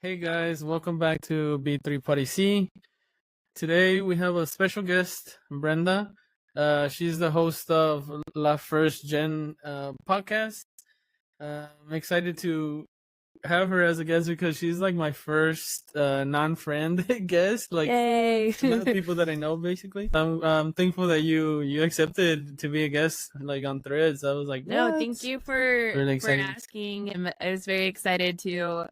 Hey guys, welcome back to B3 Party C. Today we have a special guest, Brenda. She's the host of LaFirstGen podcast. I'm excited to have her as a guest because she's like my first non-friend guest, like Yay! not people that I know basically. I'm thankful that you accepted to be a guest like on Threads. I was like, No, what? thank you Really for excited. asking. I was very excited to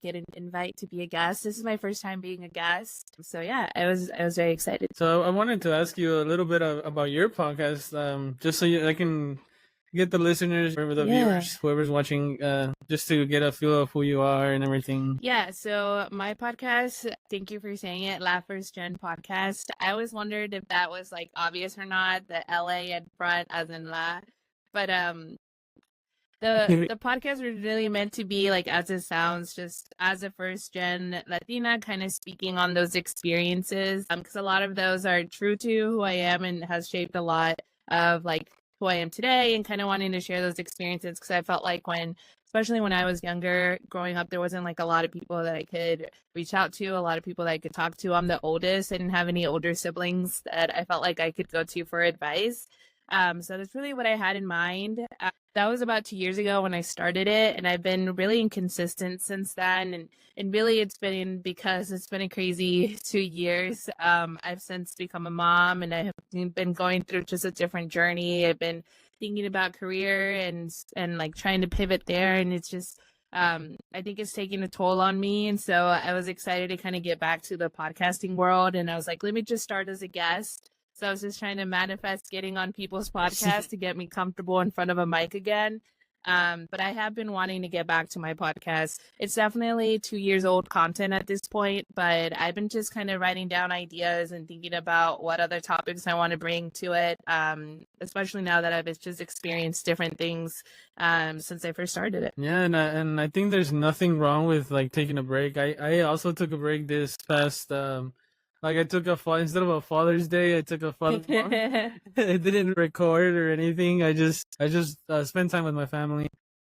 get an invite to be a guest. This is my first time being a guest, so yeah, I was very excited. So I wanted to ask you a little bit about your podcast, just so I can get the listeners or the viewers, whoever's watching, just to get a feel of who you are and everything. Yeah, so my podcast, thank you for saying it, LaFirstGenPodcast. I always wondered if that was like obvious or not, the LA in front as in La. But the podcast was really meant to be like as it sounds, just as a first gen Latina, kind of speaking on those experiences, because a lot of those are true to who I am and has shaped a lot of like who I am today, and kind of wanting to share those experiences because I felt like especially when I was younger, growing up, there wasn't like a lot of people that I could reach out to, a lot of people that I could talk to. I'm the oldest. I didn't have any older siblings that I felt like I could go to for advice. So that's really what I had in mind. That was about 2 years ago when I started it, and I've been really inconsistent since then. And really, it's been because it's been a crazy 2 years. I've since become a mom, and I have been going through just a different journey. I've been thinking about career and like trying to pivot there, and it's just I think it's taking a toll on me. And so I was excited to kind of get back to the podcasting world, and I was like, let me just start as a guest. So I was just trying to manifest getting on people's podcasts to get me comfortable in front of a mic again. But I have been wanting to get back to my podcast. It's definitely 2 years old content at this point, but I've been just kind of writing down ideas and thinking about what other topics I want to bring to it, especially now that I've just experienced different things since I first started it. Yeah, and I think there's nothing wrong with like taking a break. I also took a break this past like I took instead of a Father's Day, I took a Father's Month. I didn't record or anything. I just spent time with my family.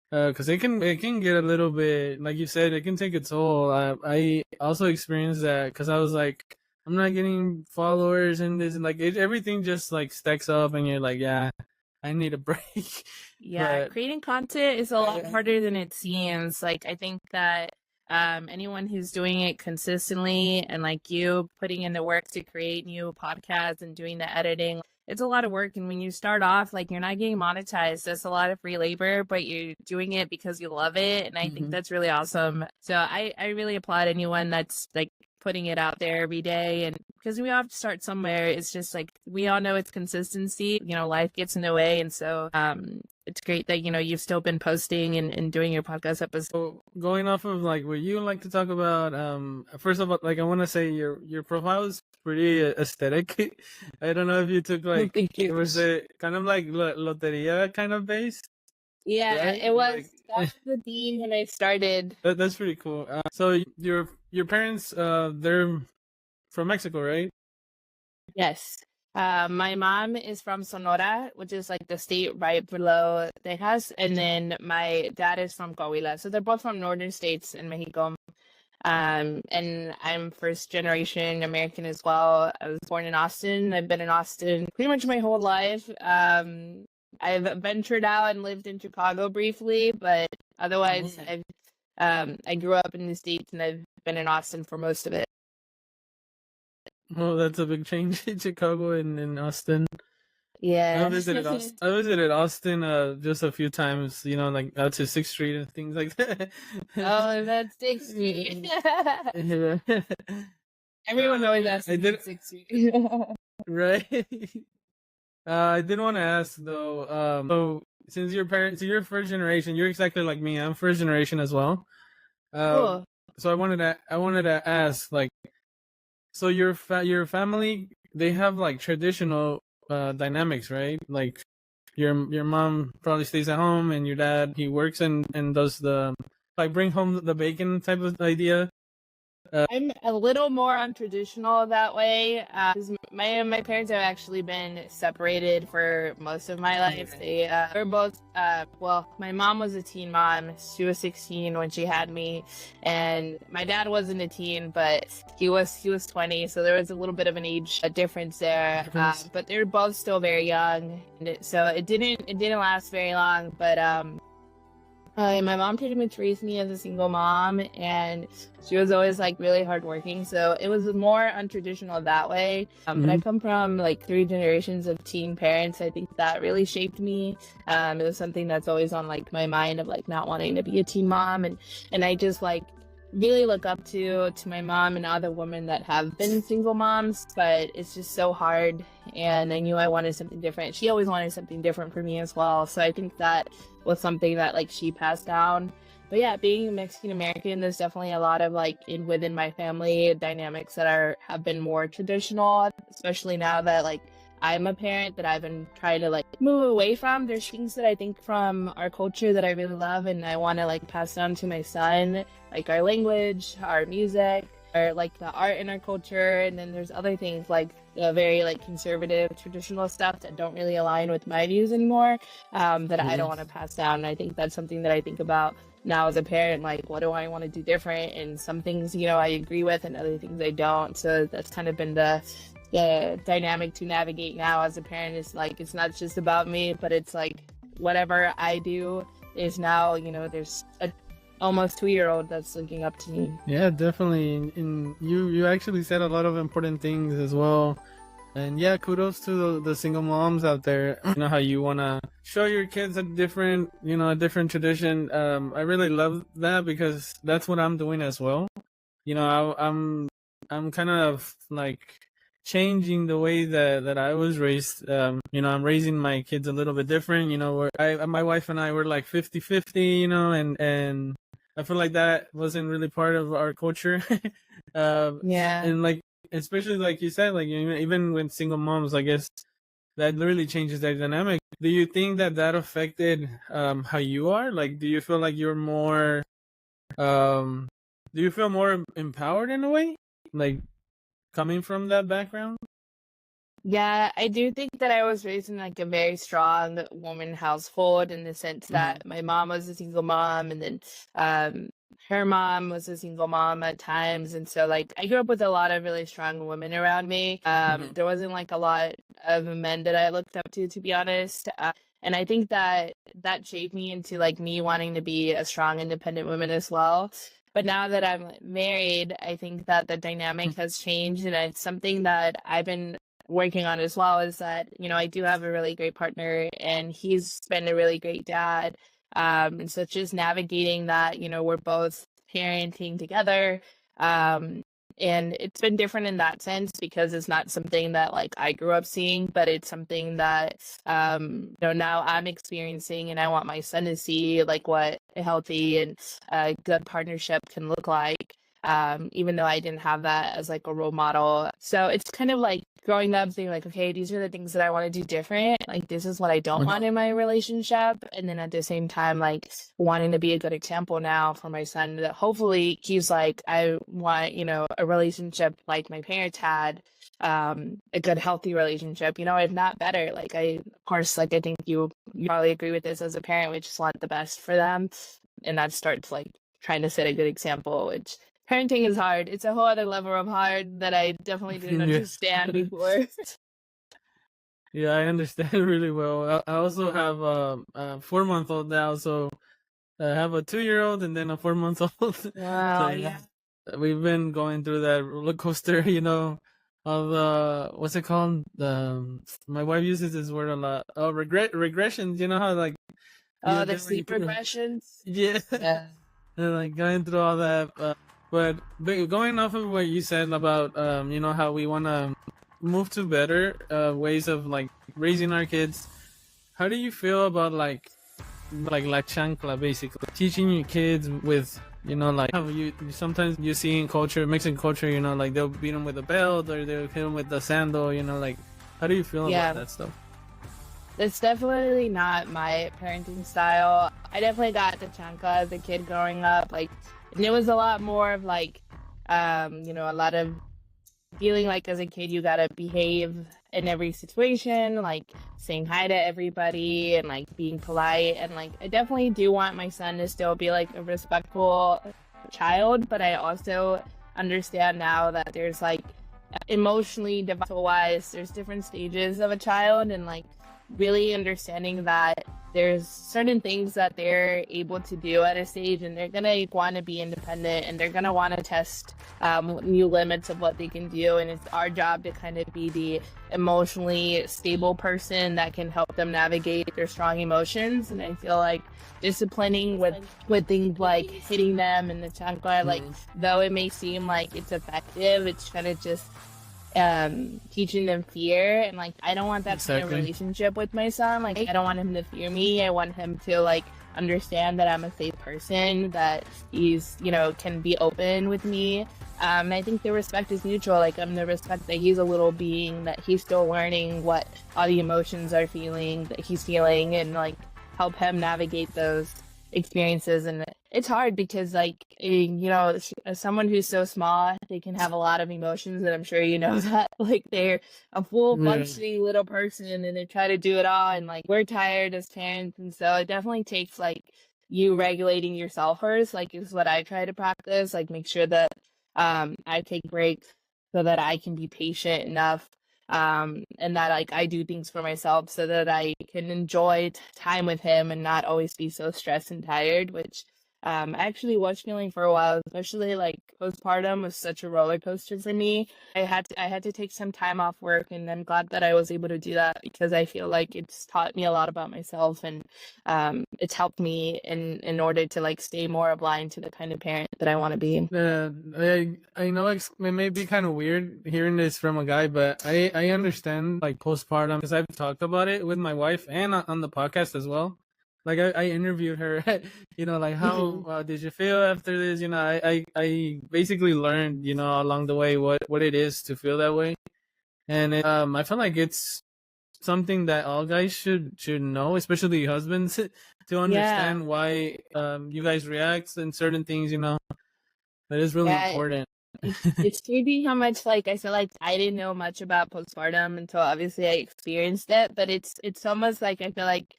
Cause it can get a little bit, like you said, it can take a toll. I also experienced that because I was like, I'm not getting followers and this, and like everything just like stacks up, and you're like, yeah, I need a break. Yeah, But creating content is a lot harder than it seems. Like, I think that anyone who's doing it consistently and like you putting in the work to create new podcasts and doing the editing, it's a lot of work. And when you start off, like you're not getting monetized. That's a lot of free labor, but you're doing it because you love it. And I think that's really awesome. So I really applaud anyone that's like putting it out there every day. And because we all have to start somewhere, it's just like we all know it's consistency. Life gets in the way. And so it's great that you've still been posting and doing your podcast episodes. So going off of like what you like to talk about, first of all, like I want to say your profile is pretty aesthetic. I don't know if you took like Thank you. was it kind of like loteria kind of based? Yeah, Right? it was. Like, That was the theme when I started. that's pretty cool. So your parents, they're from Mexico, right? Yes. My mom is from Sonora, which is like the state right below Texas, and then my dad is from Coahuila. So they're both from northern states in Mexico. And I'm first generation American as well. I was born in Austin. I've been in Austin pretty much my whole life. I've ventured out and lived in Chicago briefly, but otherwise I grew up in the States and I've been in Austin for most of it. Well, that's a big change in Chicago and in Austin. Yeah. I visited Austin just a few times, like out to 6th Street and things like that. Oh, that's 6th Street. Yeah. Everyone always asks me 6th Street. Right. I did want to ask though, so since your parents, so you're first generation, you're exactly like me. I'm first generation as well. Cool. So I wanted to ask, like, so your family, they have like traditional dynamics, right? Like your mom probably stays at home and your dad, he works and does the like bring home the bacon type of idea. I'm a little more untraditional that way. 'Cause my parents have actually been separated for most of my life. They were both well, my mom was a teen mom. She was 16 when she had me, and my dad wasn't a teen, but he was 20. So there was a little bit of an age difference there. But they're both still very young, and so it didn't last very long. But my mom pretty much raised me as a single mom, and she was always like really hardworking. So it was more untraditional that way. But I come from like 3 generations of teen parents. I think that really shaped me. It was something that's always on like my mind of like not wanting to be a teen mom, and I just like really look up to my mom and other women that have been single moms, but it's just so hard, and I knew I wanted something different. She always wanted something different for me as well, so I think that was something that like she passed down. But yeah, being Mexican American, there's definitely a lot of like within my family dynamics that have been more traditional, especially now that like I'm a parent, that I've been trying to like move away from. There's things that I think from our culture that I really love and I want to like pass down to my son, like our language, our music, or like the art in our culture. And then there's other things like very like conservative traditional stuff that don't really align with my views anymore, that I don't want to pass down. And I think that's something that I think about now as a parent, like what do I want to do different? And some things, you know, I agree with and other things I don't. So that's kind of been the dynamic to navigate now as a parent. Is like it's not just about me, but it's like whatever I do is now, you know, there's a almost 2-year-old that's looking up to me. Yeah, definitely. And you actually said a lot of important things as well. And yeah, kudos to the single moms out there. You know how you want to show your kids a different tradition. I really love that because that's what I'm doing as well. You know, I'm kind of like changing the way that I was raised. You know, I'm raising my kids a little bit different. You know, where my wife and I were like 50-50, you know, and I feel like that wasn't really part of our culture. Yeah. And like, especially like you said, like even with single moms, I guess that really changes their dynamic. Do you think that affected how you are? Like, do you feel like you're more, do you feel more empowered in a way? Like, coming from that background? Yeah, I do think that I was raised in like a very strong woman household in the sense that my mom was a single mom, and then her mom was a single mom at times. And so like I grew up with a lot of really strong women around me. There wasn't like a lot of men that I looked up to be honest. And I think that shaped me into like me wanting to be a strong, independent woman as well. But now that I'm married, I think that the dynamic has changed, and it's something that I've been working on as well. Is that, you know, I do have a really great partner, and he's been a really great dad. And so just navigating that, you know, we're both parenting together. And it's been different in that sense because it's not something that like I grew up seeing, but it's something that you know, now I'm experiencing, and I want my son to see like what a healthy and good partnership can look like. Even though I didn't have that as like a role model. So it's kind of like growing up being like, okay, these are the things that I want to do different. Like, this is what I don't want in my relationship. And then at the same time, like wanting to be a good example now for my son, that hopefully he's like, I want, you know, a relationship like my parents had, a good, healthy relationship, you know, if not better. Like of course, like I think you probably agree with this as a parent, we just want the best for them. And that starts like trying to set a good example, which parenting is hard. It's a whole other level of hard that I definitely didn't understand before. Yeah, I understand really well. I also have a 4-month-old now, so I have a 2-year-old and then a 4-month-old. Wow, So yeah, we've been going through that roller coaster, you know, of what's it called? My wife uses this word a lot. Oh, regressions. You know how like the sleep regressions. Yeah. And like going through all that. But going off of what you said about you know, how we want to move to better ways of like raising our kids, how do you feel about like la chancla, basically teaching your kids with, you know, like how you sometimes you see in culture, Mexican culture, you know, like they'll beat them with a belt or they'll hit them with the sandal, you know, like how do you feel about that stuff? It's definitely not my parenting style. I definitely got the chancla as a kid growing up, like, and it was a lot more of like A lot of feeling like as a kid you gotta behave in every situation, like saying hi to everybody and like being polite, and like I definitely do want my son to still be like a respectful child, but I also understand now that there's like emotionally developmental wise there's different stages of a child, and like really understanding that there's certain things that they're able to do at a stage, and they're gonna want to be independent, and they're gonna want to test new limits of what they can do, and it's our job to kind of be the emotionally stable person that can help them navigate their strong emotions. And I feel like disciplining with things like hitting them in the chancla, like though it may seem like it's effective, it's kind of just teaching them fear. And like I don't want that kind of relationship with my son. Like I don't want him to fear me. I want him to like understand that I'm a safe person, that he's can be open with me. I think the respect is mutual. Like I'm the respect that he's a little being, that he's still learning what all the emotions are feeling that he's feeling, and like help him navigate those experiences. And it's hard because like as someone who's so small, they can have a lot of emotions, and I'm sure you know that. Like they're a full functioning little person, and they try to do it all, and like we're tired as parents. And so it definitely takes like you regulating yourself first, like is what I try to practice, like make sure that I take breaks so that I can be patient enough, and that like I do things for myself so that I can enjoy time with him and not always be so stressed and tired, which I actually was feeling for a while, especially like postpartum was such a roller coaster for me. I had to take some time off work, and I'm glad that I was able to do that, because I feel like it's taught me a lot about myself, and it's helped me in order to like stay more aligned to the kind of parent that I want to be. I know it may be kind of weird hearing this from a guy, but I understand like postpartum, because I've talked about it with my wife and on the podcast as well. Like I interviewed her, like how did you feel after this? I basically learned, along the way what it is to feel that way, and I feel like it's something that all guys should know, especially husbands, to understand why you guys react in certain things. That is really important. It's creepy how much like I feel like I didn't know much about postpartum until obviously I experienced it, but it's almost like I feel like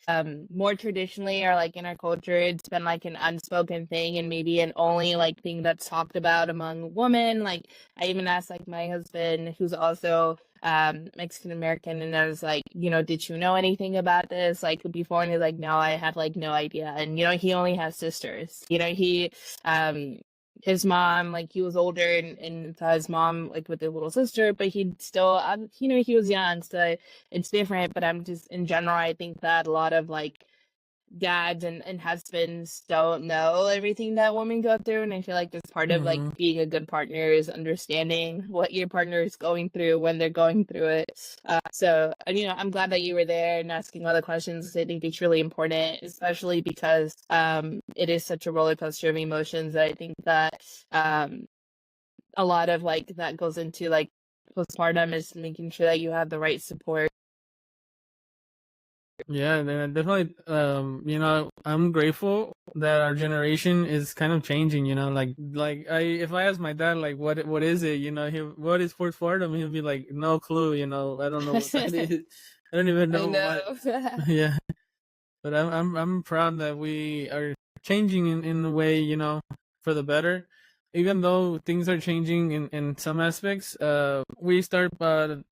more traditionally, or like in our culture, it's been like an unspoken thing, and maybe an only like thing that's talked about among women. Like I even asked like my husband, who's also Mexican American, and I was like, did you know anything about this like before? And he's like, no, I had like no idea. And he only has sisters. He his mom, like he was older, and saw his mom like with a little sister, but he'd still he was young, so it's different. But I'm just in general, I think that a lot of like dads and husbands don't know everything that women go through, and I feel like that's part of like being a good partner is understanding what your partner is going through when they're going through it. So I'm glad that you were there and asking all the questions. I think it's really important, especially because it is such a roller coaster of emotions. I think that a lot of like that goes into like postpartum is making sure that you have the right support. Yeah, definitely. I'm grateful that our generation is kind of changing. Like if I ask my dad, like, what is it? What is postpartum? He'll be like, no clue. I don't know what that is. I don't even know what. Yeah, but I'm proud that we are changing in a way, for the better. Even though things are changing in some aspects, we start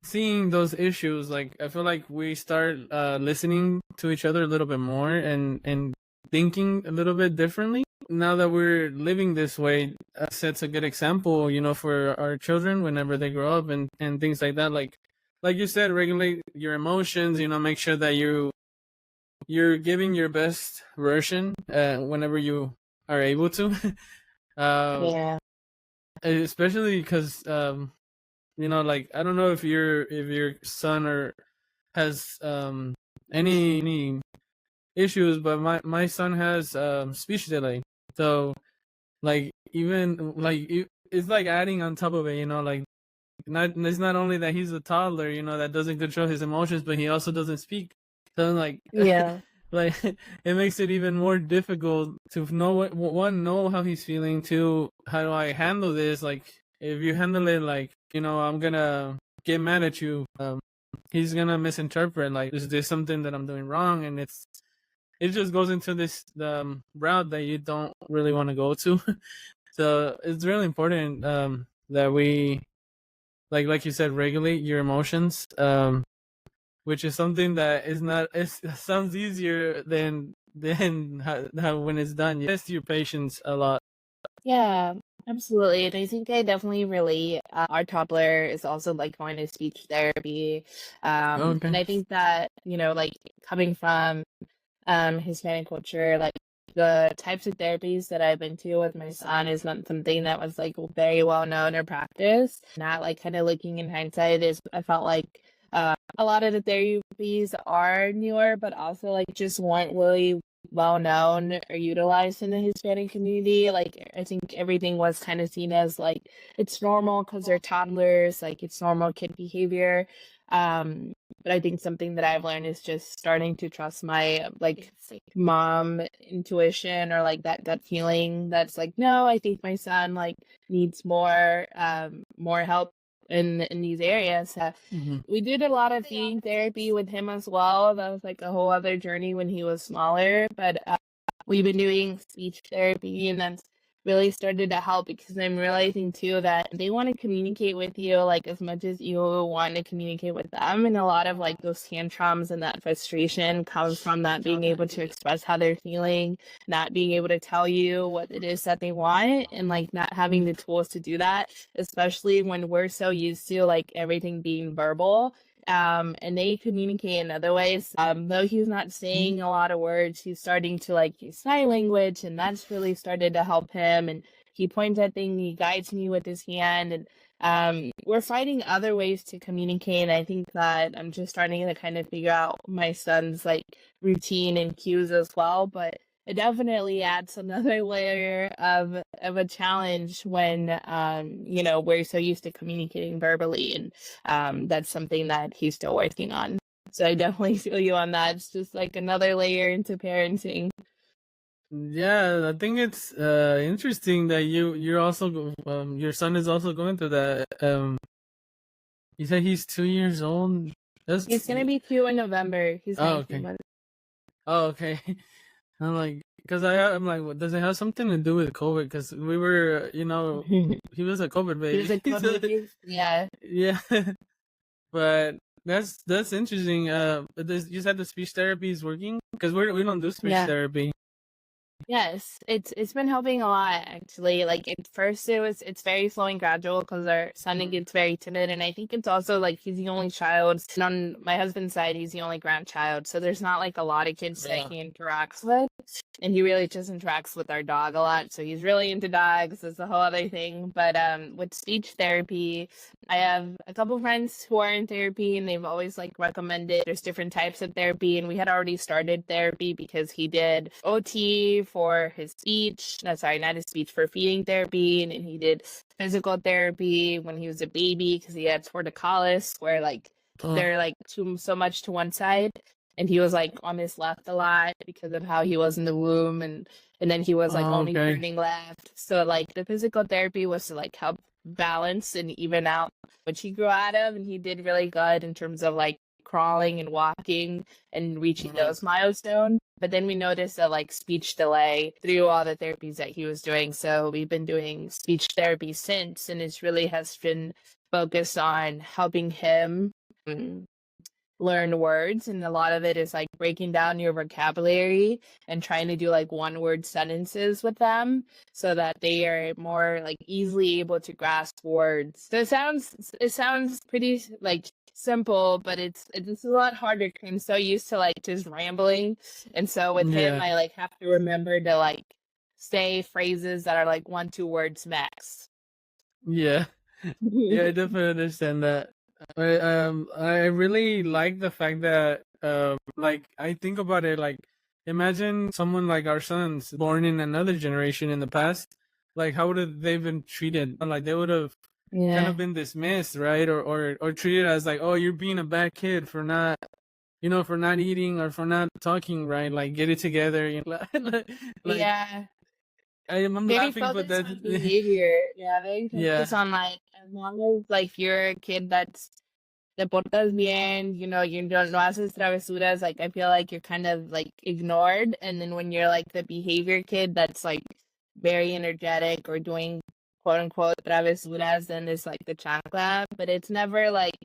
seeing those issues. Like I feel like we start listening to each other a little bit more, and thinking a little bit differently. Now that we're living this way, sets a good example, for our children whenever they grow up, and things like that. Like you said, regulate your emotions. Make sure that you're giving your best version whenever you are able to. Yeah. Especially because like I don't know if your son or has any issues, but my son has speech delay. So like even like it's like adding on top of it, like it's not only that he's a toddler, that doesn't control his emotions, but he also doesn't speak. So like like it makes it even more difficult to know know how he's feeling. Two, how do I handle this? Like if you handle it like, I'm gonna get mad at you, he's gonna misinterpret like, is this something that I'm doing wrong? And it just goes into this route that you don't really want to go to. So it's really important that we, like you said, regulate your emotions, which is something that is not. It sounds easier than how when it's done. You test your patience a lot. Yeah, absolutely. And I think I definitely relate. Our toddler is also like going to speech therapy. And Okay. I think that, like coming from Hispanic culture, like the types of therapies that I've been to with my son is not something that was like very well known or practiced. Not like kind of looking in hindsight is I felt like a lot of the therapies are newer, but also like just weren't really well known or utilized in the Hispanic community. Like I think everything was kind of seen as like it's normal because they're toddlers, like it's normal kid behavior. But I think something that I've learned is just starting to trust my like mom intuition or like that gut feeling that's like, no, I think my son like needs more help in these areas. Hmm. We did a lot of feeding therapy with him as well. That was like a whole other journey when he was smaller, but we've been doing speech therapy and that's really started to help because I'm realizing too that they want to communicate with you like as much as you want to communicate with them. And a lot of like those tantrums and that frustration comes from not being able to express how they're feeling, not being able to tell you what it is that they want, and like not having the tools to do that, especially when we're so used to like everything being verbal. And they communicate in other ways. Though he's not saying a lot of words, he's starting to like use sign language, and that's really started to help him. And he points at things, he guides me with his hand, and we're finding other ways to communicate. And I think that I'm just starting to kind of figure out my son's like routine and cues as well. But it definitely adds another layer of a challenge when we're so used to communicating verbally, and that's something that he's still working on. So I definitely feel you on that. It's just like another layer into parenting. Yeah, I think it's interesting that you're also your son is also going through that. You said he's 2 years old. He's That's gonna be 2 in November. He's oh 19 okay. months. Oh okay. I'm like, because I'm like, what, does it have something to do with COVID? Because we were, he was a COVID He was baby. a code So, baby. Yeah. yeah, but that's interesting. You said the speech therapy is working because we don't do speech Yeah. therapy. Yes, it's been helping a lot actually. Like at first it's very slow and gradual because our son gets very timid, and I think it's also like he's the only child. And on my husband's side, he's the only grandchild, so there's not like a lot of kids that Yeah. he interacts with, and he really just interacts with our dog a lot. So he's really into dogs. It's a whole other thing. But with speech therapy, I have a couple friends who are in therapy, and they've always like recommended there's different types of therapy, and we had already started therapy because he did OT for his speech. No, sorry, not his speech, for feeding therapy, and then he did physical therapy when he was a baby because he had torticollis, where like Oh, they're like so much to one side, and he was like on his left a lot because of how he was in the womb, and then he was like only okay. breathing left. So like the physical therapy was to like help balance and even out which he grew out of, and he did really good in terms of like crawling and walking and reaching those milestones. But then we noticed a like speech delay through all the therapies that he was doing. So we've been doing speech therapy since, and it really has been focused on helping him learn words, and a lot of it is like breaking down your vocabulary and trying to do like one word sentences with them so that they are more like easily able to grasp words. So it sounds pretty like simple, but it's a lot harder 'cause I'm so used to like just rambling, and so with him Yeah, I like have to remember to like say phrases that are like 1-2 words max. yeah, yeah. I definitely understand that. I really like the fact that like I think about it like, imagine someone like our sons born in another generation in the past, like how would have they been treated? Like they would have kind Yeah. of been dismissed, right? Or treated as like, oh, you're being a bad kid for not, for not eating or for not talking right. Like get it together, like Yeah. I'm Very laughing, but focused that's on behavior. Yeah, very yeah. focused on like as long as like you're a kid that's te portas bien, you don't no haces travesuras, like I feel like you're kind of like ignored. And then when you're like the behavior kid that's like very energetic or doing quote unquote travesuras, then it's like the chancla. But it's never like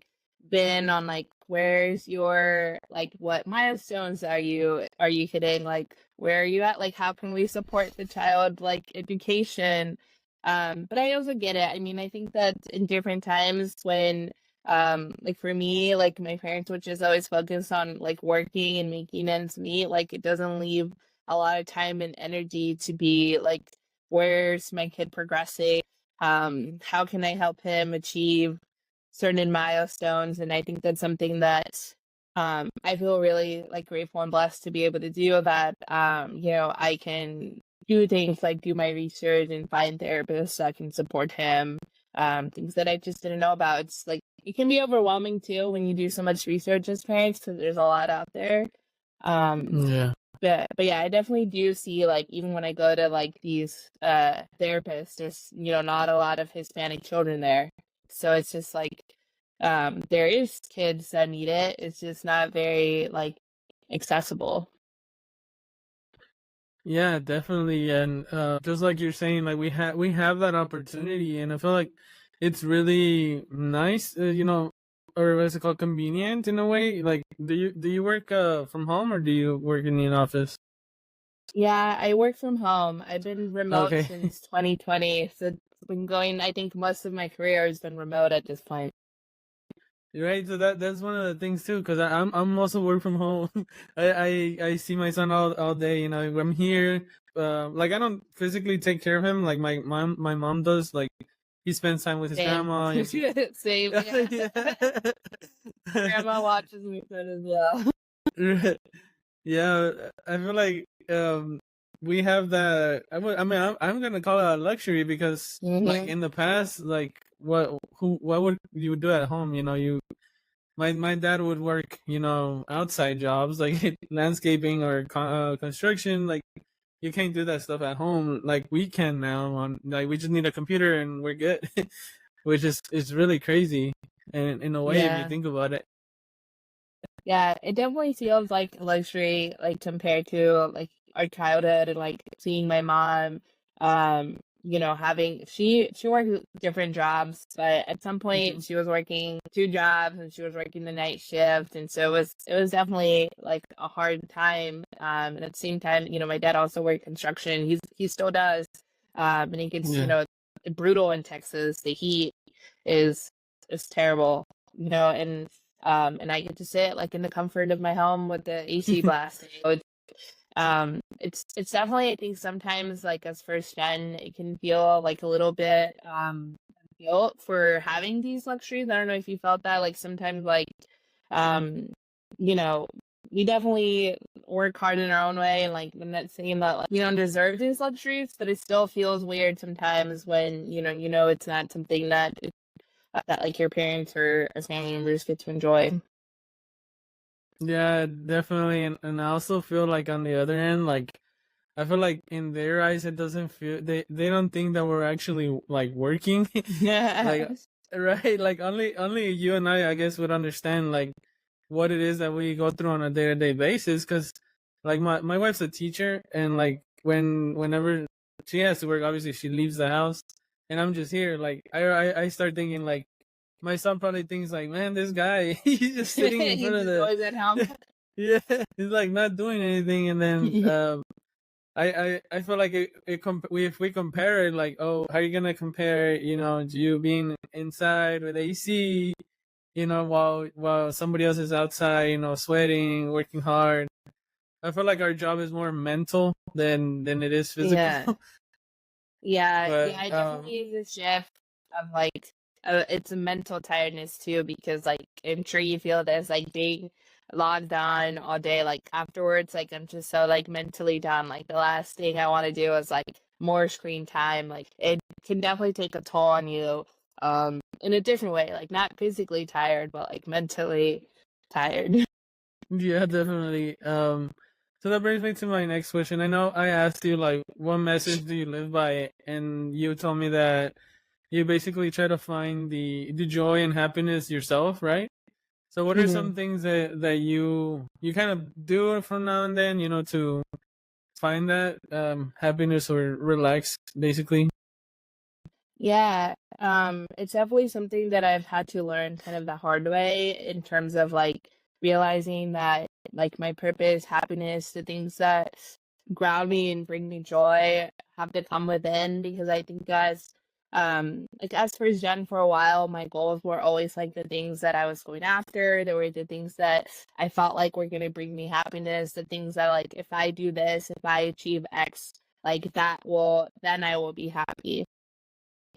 been on like where's your like what milestones are you hitting? Like where are you at? Like how can we support the child like education? But I also get it. I mean, I think that in different times when like for me, like my parents would just always focus on like working and making ends meet, like it doesn't leave a lot of time and energy to be like where's my kid progressing, how can I help him achieve certain milestones. And I think that's something that I feel really like grateful and blessed to be able to do that. I can do things like do my research and find therapists that can support him, things that I just didn't know about. It's like it can be overwhelming too when you do so much research as parents because there's a lot out there. Yeah. But yeah, I definitely do see like even when I go to like these therapists, there's not a lot of Hispanic children there. So it's just like there is kids that need it. It's just not very like accessible. Yeah, definitely. And just like you're saying, like we have that opportunity, and I feel like it's really nice, or what's it called, convenient in a way. Like, do you work from home or do you work in an office? Yeah, I work from home. I've been remote Okay. since 2020. So it's been going, I think most of my career has been remote at this point. Right, so that's one of the things too, because I'm also work from home. I see my son all day. I'm here. Like I don't physically take care of him like my mom does. Like he spends time with his Same. grandma. Same. Yeah. Grandma watches me fun as well. Yeah. Yeah, I feel like we have that. I'm gonna call it a luxury because like Hmm. in the past, like what would you do at home? My dad would work, outside jobs like landscaping or construction. Like you can't do that stuff at home like we can now. On like we just need a computer and we're good, which is really crazy. And in a way, if you Yeah. think about it, Yeah, it definitely feels like a luxury, like compared to like our childhood and like seeing my mom, having she worked different jobs, but at some Mhm. point she was working two jobs and she was working the night shift, and so it was definitely like a hard time. And at the same time, my dad also worked construction. He still does, and he gets Yeah. brutal in Texas. The heat is is terrible, and I get to sit like in the comfort of my home with the AC blasting. So it's definitely, I think sometimes like as first gen, it can feel like a little bit guilt for having these luxuries. I don't know if you felt that, like sometimes like um you know we definitely work hard in our own way, and like I'm not saying that like we don't deserve these luxuries, but it still feels weird sometimes when it's not something that like your parents or family members get to enjoy. Yeah, definitely. And I also feel like on the other end, like I feel like in their eyes it doesn't feel they don't think that we're actually like working. Like Yeah. right, like only you and I guess would understand like what it is that we go through on a day-to-day basis, cuz like my wife's a teacher, and like whenever she has to work, obviously she leaves the house and I'm just here. Like I start thinking like my son probably thinks like, man, this guy he's just sitting in front He's of just the always at home. yeah, he's like not doing anything. And then I feel like if we compare it, like, oh, how are you gonna compare, you being inside with AC, while somebody else is outside, sweating, working hard. I feel like our job is more mental than it is physical. Yeah. Yeah, But yeah, it definitely is a shift of like it's a mental tiredness too, because like I'm sure you feel this like being logged on all day, like afterwards, like I'm just so like mentally done. Like the last thing I want to do is like more screen time. Like it can definitely take a toll on you, in a different way, like not physically tired, but like mentally tired. yeah, definitely. So that brings me to my next question. I know I asked you like what message do you live by, and you told me that you basically try to find the joy and happiness yourself, right? So what are Mhm. some things that you kind of do from now and then, to find that happiness or relax, basically? Yeah, it's definitely something that I've had to learn kind of the hard way in terms of like realizing that like my purpose, happiness, the things that ground me and bring me joy have to come within because I think as first gen for a while, my goals were always like the things that I was going after. They were the things that I felt like were gonna bring me happiness, the things that like if I do this, if I achieve X, like that will then I will be happy.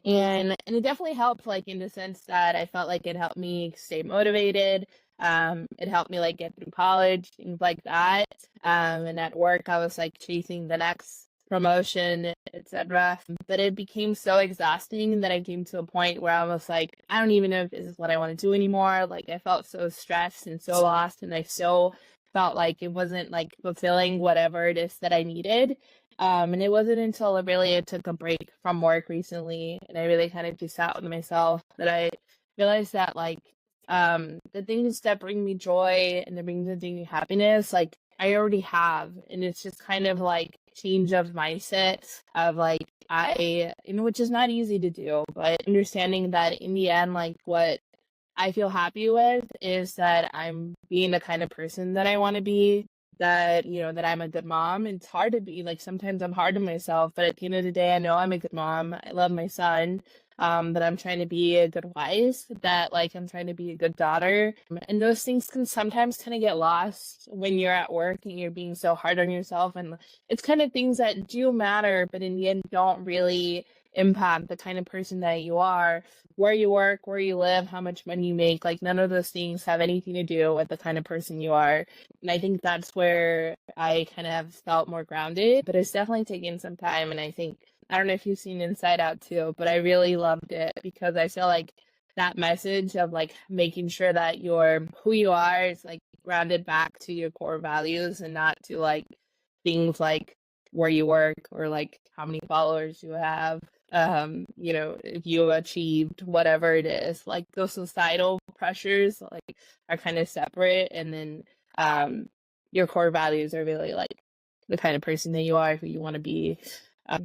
And it definitely helped, like, in the sense that I felt like it helped me stay motivated. It helped me, like, get through college, things like that. And at work, I was, like, chasing the next promotion, etc. But it became so exhausting that I came to a point where I was like, I don't even know if this is what I want to do anymore. Like, I felt so stressed and so lost, and I so felt like it wasn't, like, fulfilling whatever it is that I needed. And it wasn't until I took a break from work recently and I really kind of just sat with myself that I realized that like the things that bring me joy and that bring me happiness, like I already have. And it's just kind of like change of mindset of like which is not easy to do, but understanding that in the end, like what I feel happy with is that I'm being the kind of person that I want to be, that, that I'm a good mom. It's hard to be like sometimes I'm hard on myself, but at the end of the day, I know I'm a good mom. I love my son. That I'm trying to be a good wife, that like I'm trying to be a good daughter. And those things can sometimes kind of get lost when you're at work and you're being so hard on yourself. And it's kind of things that do matter, but in the end don't really impact the kind of person that you are, where you work, where you live, how much money you make. Like none of those things have anything to do with the kind of person you are. And I think that's where I kind of have felt more grounded, but it's definitely taken some time. And I don't know if you've seen Inside Out too, but I really loved it because I feel like that message of like making sure that you're who you are is like grounded back to your core values and not to like things like where you work or like how many followers you have, if you achieved whatever it is. Like those societal pressures like are kind of separate, and then um your core values are really like the kind of person that you are, who you want to be.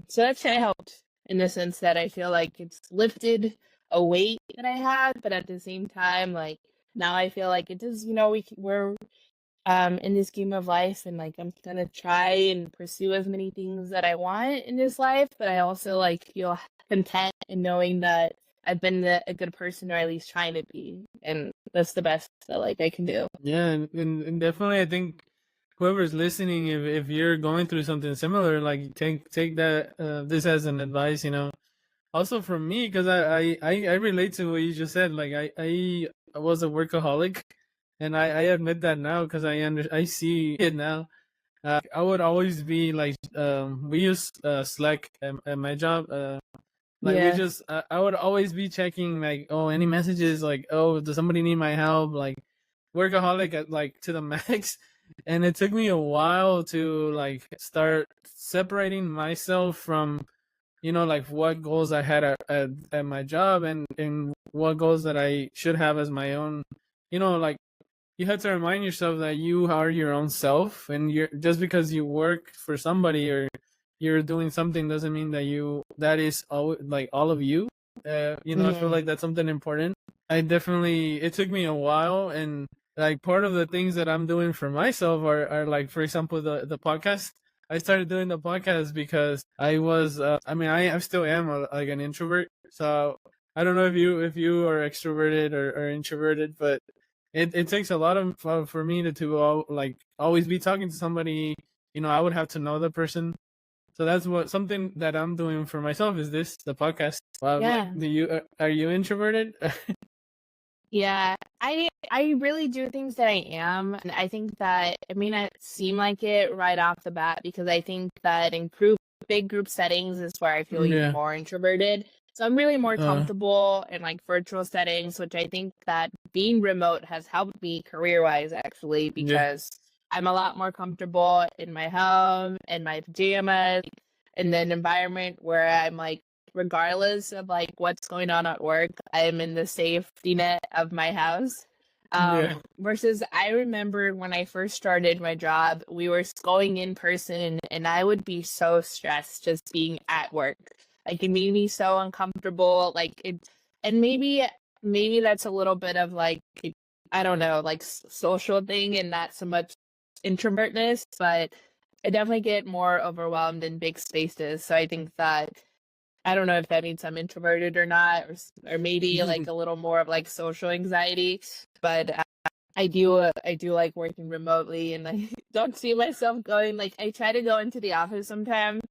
So that's kind of helped in the sense that I feel like it's lifted a weight that I had, but at the same time, like now I feel like it does, we're in this game of life, and like I'm gonna try and pursue as many things that I want in this life, but I also like feel content in knowing that I've been a good person, or at least trying to be, and that's the best that like I can do. Yeah, and definitely I think whoever's listening, if you're going through something similar, like take that this as an advice. Also from me, because I relate to what you just said. Like I was a workaholic, and I admit that now because I see it now. I would always be like, we use Slack at my job. Like we Yeah. just, I would always be checking like, oh, any messages, like, oh, does somebody need my help? Like workaholic at like to the max. And it took me a while to like start separating myself from, like what goals I had at my job, and what goals that I should have as my own. Like you have to remind yourself that you are your own self, and you're just because you work for somebody or you're doing something doesn't mean that is all of you. I feel Hmm. like that's something important. It took me a while, and like part of the things that I'm doing for myself are like, for example, the podcast. I started doing the podcast because I was, I still am like an introvert. So I don't know if you are extroverted or introverted, but it takes a lot of for me like always be talking to somebody. I would have to know the person. So that's what something that I'm doing for myself is the podcast. Wow, like, Yeah. are you introverted? Yeah, I really do think that I am. And I think that it may not seem like it right off the bat because I think that in big group settings is where I feel even Yeah. more introverted. So I'm really more Uh. comfortable in like virtual settings, which I think that being remote has helped me career wise actually Yeah. because I'm a lot more comfortable in my home, in my pajamas, in an environment where I'm like, regardless of like what's going on at work, I'm in the safety net of my house. Yeah. Versus I remember when I first started my job, we were going in person and I would be so stressed just being at work. Like it made me so uncomfortable. Like it, and maybe that's a little bit of like, I don't know, like social thing and not so much introvertness, but I definitely get more overwhelmed in big spaces. So I think that I don't know if that means I'm introverted or not, or maybe like a little more of like social anxiety. But I do like working remotely, and I don't see myself going. Like I try to go into the office sometimes,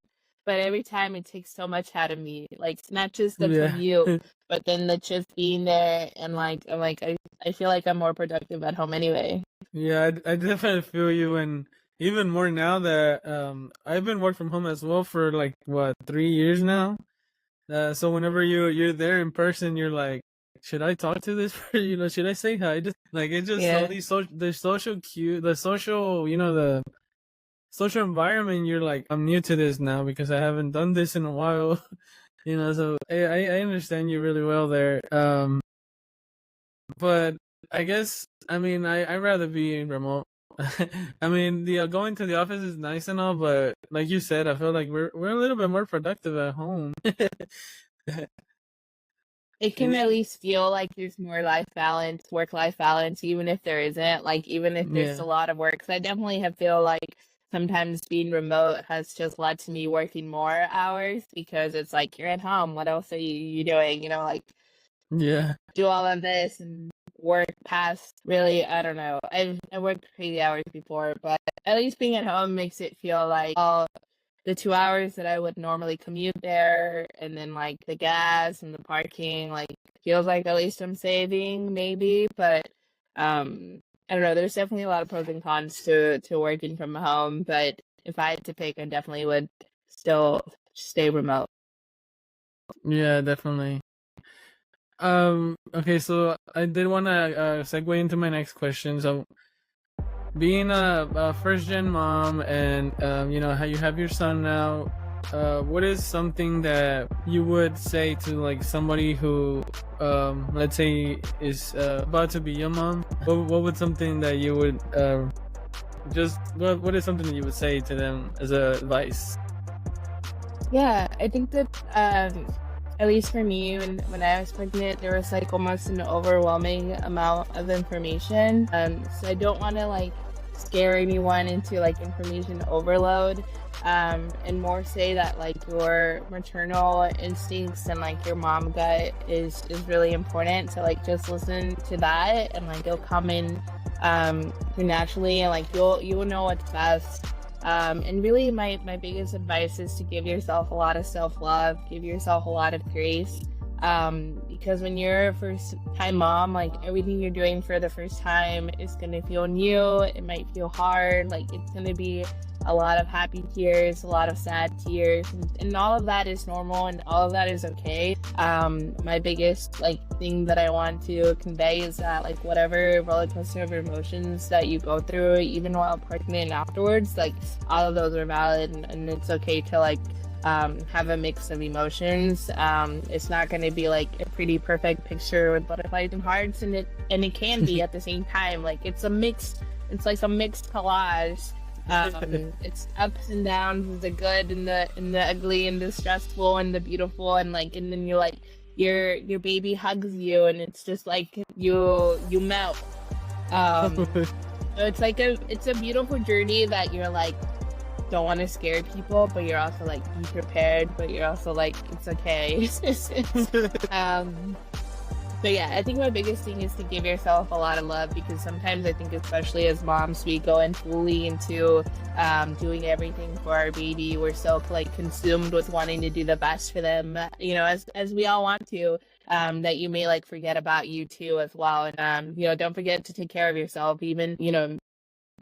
but every time it takes so much out of me. Like not just the Yeah. commute, but then the just being there and like I feel like I'm more productive at home anyway. Yeah, I definitely feel you, and even more now that I've been working from home as well for like what 3 years now. So whenever you're there in person, you're like, should I talk to this person? Should I say hi? Just like it's just all Yeah. these the social cue, the social, the social environment. You're like, I'm new to this now because I haven't done this in a while. So I understand you really well there. But I guess I mean I rather be in remote. I mean the going to the office is nice and all, but like you said, I feel like we're a little bit more productive at home. It can at least feel like there's more life balance, work life balance, even if there isn't, like even if there's Yeah, a lot of work. 'Cause I definitely have feel like sometimes being remote has just led to me working more hours because it's like you're at home. What else are you doing? Like yeah, do all of this and work past really, I don't know. I worked crazy hours before, but at least being at home makes it feel like the 2 hours that I would normally commute there and then like the gas and the parking, like feels like at least I'm saving maybe, but I don't know, there's definitely a lot of pros and cons to working from home, but if I had to pick, I definitely would still stay remote. yeah, definitely. Okay, so I did want to segue into my next question. So, being a first gen mom, and how you have your son now, what is something that you would say to like somebody who, let's say, is about to be a mom? What would something that you would just what is something that you would say to them as a advice? Yeah, I think that at least for me, when I was pregnant, there was like almost an overwhelming amount of information. So I don't want to like scare anyone into like information overload. And more say that like your maternal instincts and like your mom gut is really important. So like just listen to that, and like it'll come in naturally, and like you will know what's best. And really, my biggest advice is to give yourself a lot of self-love, give yourself a lot of grace. Because when you're a first-time mom, like everything you're doing for the first time is going to feel new. It might feel hard. Like it's going to be a lot of happy tears, a lot of sad tears, and all of that is normal and all of that is okay. My biggest like thing that I want to convey is that like whatever roller coaster of emotions that you go through, even while pregnant and afterwards, like all of those are valid, and it's okay to like have a mix of emotions. It's not going to be like a pretty perfect picture with butterflies and hearts, and it can be at the same time. Like it's like a mixed collage. It's ups and downs, the good and the ugly and the stressful and the beautiful, and like and then you're like your baby hugs you and it's just like you melt. So it's a beautiful journey that you're like don't want to scare people, but you're also like be prepared, but you're also like it's okay. So yeah, I think my biggest thing is to give yourself a lot of love, because sometimes I think, especially as moms, we go in fully into doing everything for our baby. We're so like consumed with wanting to do the best for them, as we all want to, that you may like forget about you too as well. And don't forget to take care of yourself, even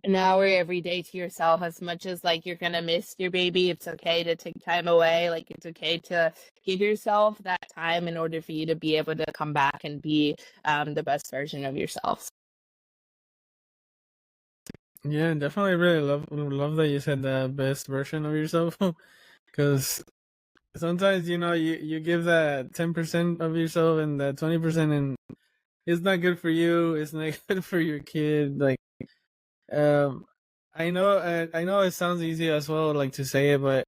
an hour every day to yourself. As much as like you're gonna miss your baby, it's okay to take time away. Like it's okay to give yourself that time in order for you to be able to come back and be the best version of yourself. Yeah, definitely really love that you said the best version of yourself, because sometimes you give that 10% of yourself and that 20%, and it's not good for you. It's not good for your kid. Like, um, I know it sounds easy as well, like to say it, but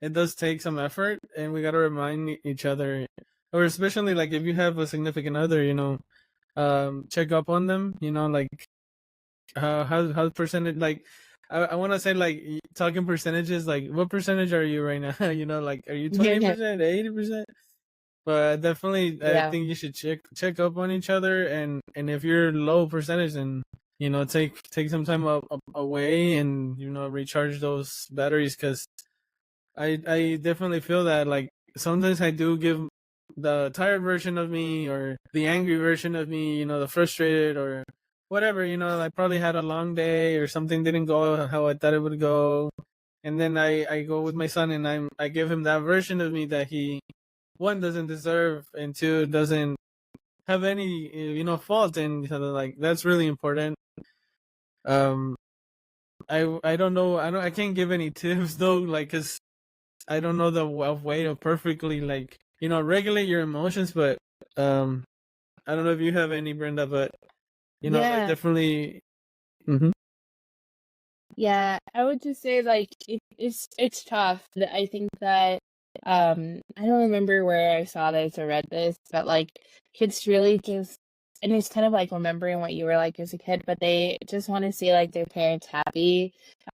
it does take some effort, and we gotta remind each other, or especially like if you have a significant other, check up on them. Like how percentage, like I want to say, like, talking percentages, like what percentage are you right now? Like, are you 20%, 80%? But definitely, I Yeah. think you should check up on each other, and if you're low percentage, then take some time away, and recharge those batteries, because I definitely feel that, like, sometimes I do give the tired version of me, or the angry version of me, the frustrated, or whatever. I probably had a long day, or something didn't go how I thought it would go, and then I go with my son, and I give him that version of me that he, one, doesn't deserve, and two, doesn't have any fault, and like, that's really important. Um, I don't know, I can't give any tips though, like, cause I don't know the way to perfectly, like, regulate your emotions, but um, I don't know if you have any, Brenda, but like, Yeah. definitely. Hmm. Yeah, I would just say like it's tough. I think that I don't remember where I saw this or read this, but like kids really just, and it's kind of like remembering what you were like as a kid, but they just want to see like their parents happy.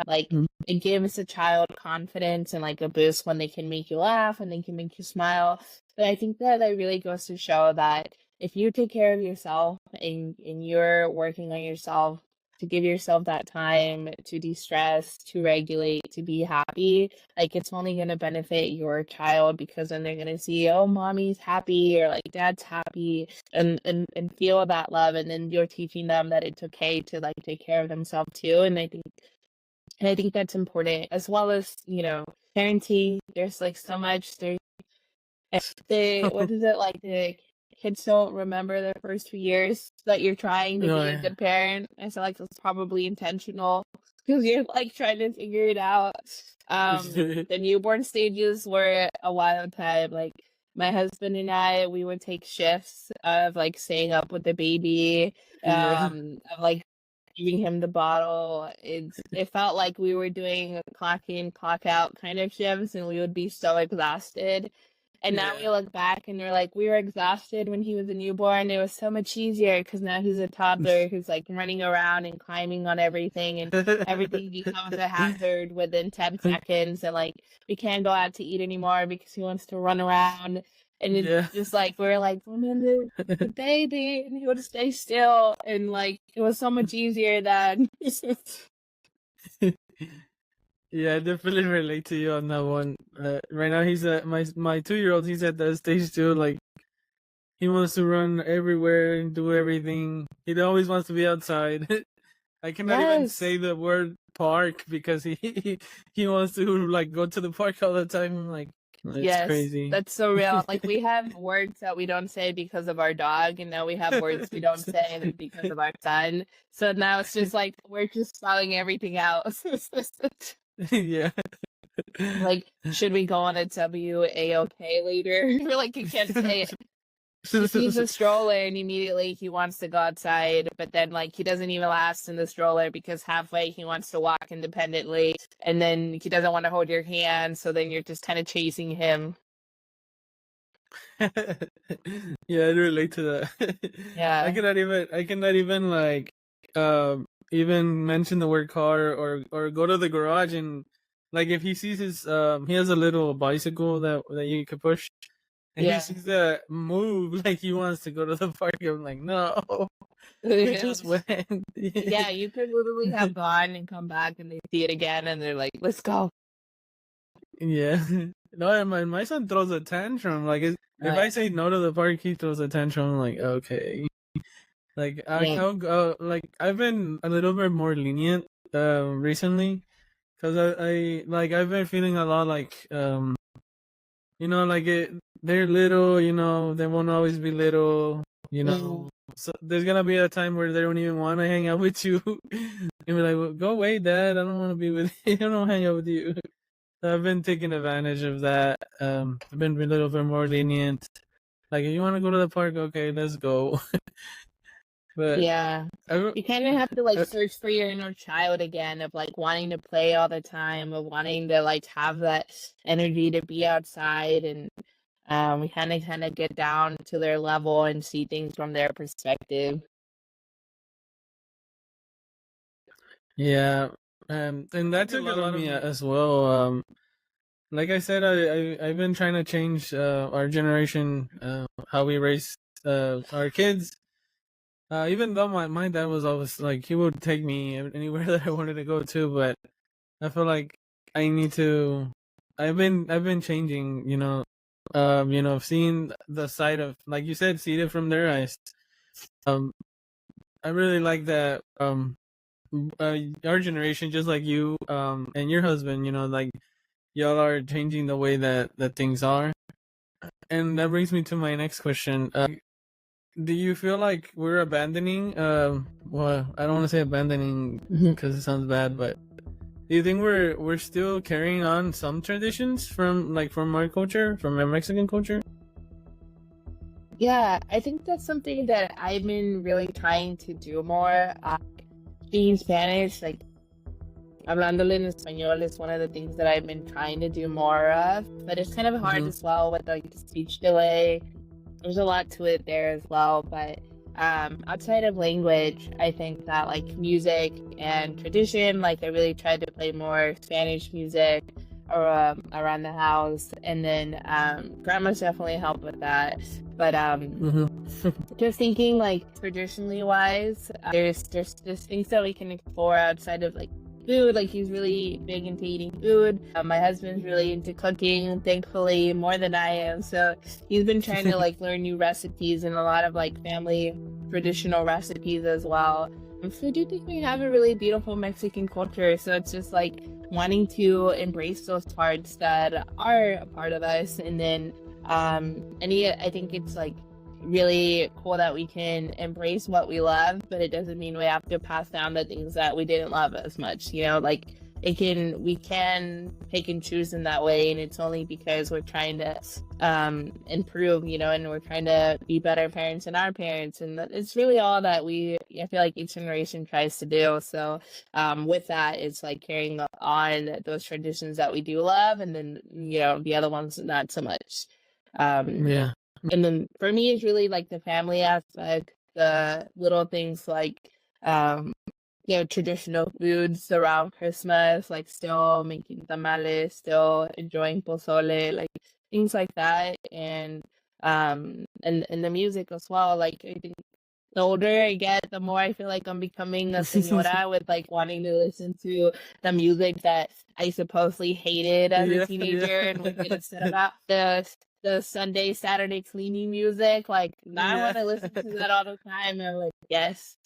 Like it gives a child confidence and like a boost when they can make you laugh and they can make you smile. But I think that that really goes to show that if you take care of yourself and you're working on yourself to give yourself that time to de-stress, to regulate, to be happy, like it's only going to benefit your child, because then they're going to see, oh, mommy's happy or like dad's happy, and feel that love, and then you're teaching them that it's okay to like take care of themselves too. And I think that's important, as well as parenting. There's like so much there. They, what is it, like the kids don't remember the first 2 years that you're trying to be a Yeah. good parent. I feel like that's probably intentional because you're like trying to figure it out. The newborn stages were a wild time. Like my husband and I, we would take shifts of like staying up with the baby, Yeah. of like giving him the bottle. It felt like we were doing clock in, clock out kind of shifts, and we would be so exhausted. And now we Yeah. look back and we're like, we were exhausted when he was a newborn. It was so much easier because now he's a toddler who's like running around and climbing on everything, and everything becomes a hazard within 10 seconds. And like, we can't go out to eat anymore because he wants to run around. And it's Yeah. just like, we're like, remember the baby, and he would stay still. And like, it was so much easier than. Yeah, I definitely relate to you on that one. Right now, he's at my 2-year-old. He's at that stage too. Like, he wants to run everywhere and do everything. He always wants to be outside. I cannot even Yes. say the word park, because he wants to, like, go to the park all the time. I'm like, it's Yes, crazy. that's so real. Like we have words that we don't say because of our dog, and now we have words we don't say because of our son. So now it's just like we're just spelling everything out. Yeah. Like, should we go on a WAOK later? We're like, you can't say it. He sees a stroller and immediately he wants to go outside, but then like he doesn't even last in the stroller because halfway he wants to walk independently, and then he doesn't want to hold your hand, so then you're just kind of chasing him. Yeah, I relate to that. Yeah. I cannot even, like, even mention the word car, or go to the garage, and, like, if he sees he has a little bicycle that you could push, and he Yeah. sees that move, like, he wants to go to the park. I'm like, no, we just went. Yeah, you could literally have gone and come back and they see it again and they're like, let's go. Yeah. No, my son throws a tantrum. Like, if I say no to the park, he throws a tantrum. I'm like, okay. Like, Yeah. I'll go. Like, I've been a little bit more lenient recently, because I've been feeling a lot like, like, they're little. They won't always be little. so there's gonna be a time where they don't even want to hang out with you, and be like, well, "Go away, Dad. I don't want to be with you. I don't want to hang out with you." So I've been taking advantage of that. I've been a little bit more lenient. Like, if you want to go to the park, okay, let's go. But Yeah. I, You kind of have to like I, search for your inner child again of like wanting to play all the time, of wanting to like have that energy to be outside, and we kind of get down to their level and see things from their perspective. yeah, and that took a lot of me as well. Like I said, I've been trying to change our generation, how we raise our kids. Even though my dad was always like, he would take me anywhere that I wanted to go to, but I feel like I need to. I've been changing, seeing the side of, like you said, see it from their eyes. Um, I really like that. Our generation, just like you, and your husband, like y'all are changing the way that things are, and that brings me to my next question. Do you feel like we're abandoning? Well, I don't want to say abandoning because it sounds bad, but do you think we're still carrying on some traditions from our culture, from our Mexican culture? Yeah, I think that's something that I've been really trying to do more. Speaking Spanish, like hablándole en español is one of the things that I've been trying to do more of, but it's kind of hard as well with like the speech delay. There's a lot to it there as well, but outside of language, I think that like music and tradition, like I really tried to play more Spanish music or around the house, and then grandma's definitely helped with that. But just thinking like traditionally wise, there's just things that we can explore outside of like food. Like he's really big into eating food. My husband's really into cooking, thankfully, more than I am. So he's been trying to like learn new recipes and a lot of like family traditional recipes as well. So I do think we have a really beautiful Mexican culture. So it's just like wanting to embrace those parts that are a part of us, and then I think it's like really cool that we can embrace what we love, but it doesn't mean we have to pass down the things that we didn't love as much. Like we can pick and choose in that way, and it's only because we're trying to improve, and we're trying to be better parents than our parents, and it's really all that I feel like each generation tries to do. So with that, it's like carrying on those traditions that we do love, and then the other ones not so much. Yeah. And then for me, it's really like the family aspect, the little things like, traditional foods around Christmas, like still making tamales, still enjoying pozole, like things like that. And the music as well. Like I think the older I get, the more I feel like I'm becoming a señora with like wanting to listen to the music that I supposedly hated as a teenager, and would get upset about the Sunday, Saturday cleaning music. Like now I want to listen to that all the time. And I'm like, yes,